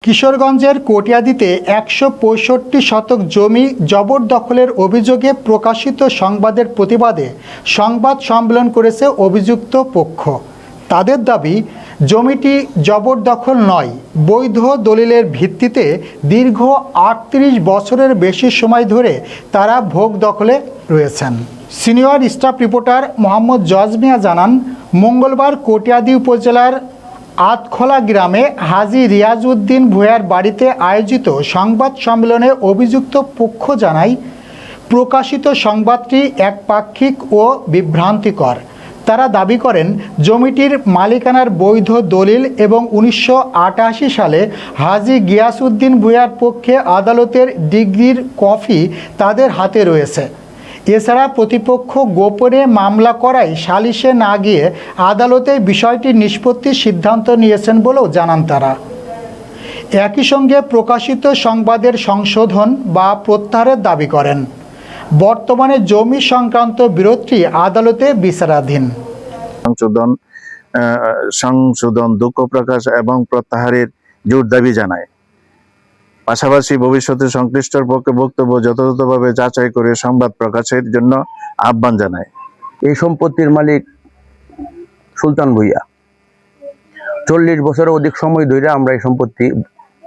কিশোরগঞ্জের কটিয়াদীতে ১৬৫ শতক জমি জবরদখলের অভিযোগে প্রকাশিত সংবাদের প্রতিবাদে সংবাদ সম্মেলন করেছে অভিযুক্ত পক্ষ। তাদের দাবি, জমিটি জবরদখল নয়, বৈধ দলিলের ভিত্তিতে দীর্ঘ ৩৮ বছরের বেশি সময় ধরে তারা ভোগ দখলে রয়েছেন। সিনিয়র স্টাফ রিপোর্টার মোহাম্মদ জজ মিয়া জানান, মঙ্গলবার কটিয়াদী উপজেলার আতখোলা গ্রামে হাজী রিয়াজউদ্দিন ভূঁইয়ার বাড়িতে আয়োজিত সংবাদ সম্মেলনে অভিযুক্ত পক্ষ জানায়, প্রকাশিত সংবাদটি একপাক্ষিক ও বিভ্রান্তিকর। তারা দাবি করেন, জমিটির মালিকানার বৈধ দলিল এবং ১৯৮৮ সালে হাজী গিয়াসউদ্দিন ভূঁইয়ার পক্ষে আদালতের ডিগ্রির কপি তাদের হাতে রয়েছে। এছাড়া প্রতিপক্ষ গোপনে মামলা করায় সালিশে না গিয়ে আদালতে বিষয়টি নিষ্পত্তির সিদ্ধান্ত নিয়েছেন বলেও জানান তারা। একই সঙ্গে প্রকাশিত সংবাদের সংশোধন বা প্রত্যাহারের দাবি করেন। বর্তমানে জমি সংক্রান্ত বিরোধটি আদালতে বিচারাধীন। সংশোধন, দুঃখ প্রকাশ এবং প্রত্যাহারের জোর দাবি জানায়। পাশাপাশি ভবিষ্যতে সংশ্লিষ্টর পক্ষে বক্তব্য যথাযথভাবে যাচাই করে সংবাদ প্রকাশের জন্য আহ্বান জানায়। এই সম্পত্তির মালিক সুলতান ভূঁইয়া। ৪০ বছরের অধিক সময় ধরে আমরা এই সম্পত্তি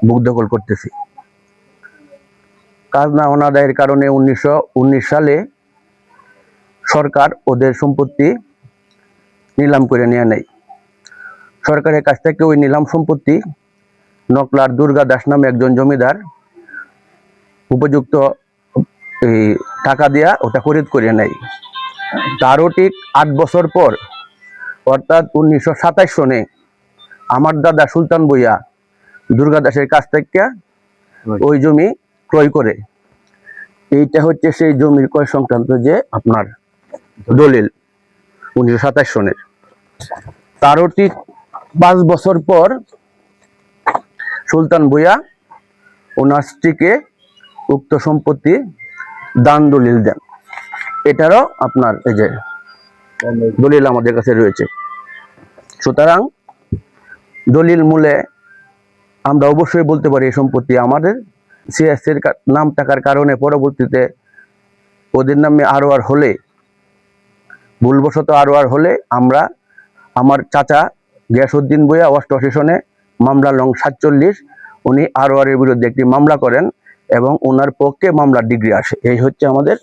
ভোগ দখল করতেছি। কাজ না অনাদায়ের কারণে ১৯১৯ সালে সরকার ওদের সম্পত্তি নিলাম করে নিয়ে নেয়। সরকারের কাছ থেকে ওই নিলাম সম্পত্তি নকলার দুর্গা দাস নামে একজন জমিদার উপযুক্ত টাকা দিয়া ওটা খরিদ করে নেয়। তারও ঠিক ৮ বছর পর, অর্থাৎ ১৯২৭ সনে আমার দাদা সুলতান ভূঁইয়া দুর্গা দাসের কাছ থেকে ওই জমি ক্রয় করে। এইটা হচ্ছে সেই জমির ক্রয় সংক্রান্ত যে আপনার দলিল ১৯২৭ সনের। তারও ঠিক ৫ বছর পর সুলতান ভূঁইয়া ওনার স্ত্রীকে উক্ত সম্পত্তি দান দলিল দেন। এটারও আপনার এই যে দলিল আমাদের কাছে রয়েছে। সুতরাং দলিল মূলে আমরা অবশ্যই বলতে পারি এই সম্পত্তি আমাদের। সিএসসির নাম থাকার কারণে পরবর্তীতে ওদের নামে আর হলে, ভুলবশত আর হলে আমরা আমার চাচা গিয়াসউদ্দিন ভূঁইয়া ৮৮ সনে মামলা লং ৪৭, উনি আর এর বিরুদ্ধে একটি মামলা করেন এবং ওনার পক্ষে মামলার ডিগ্রি আসে। এই হচ্ছে আমাদের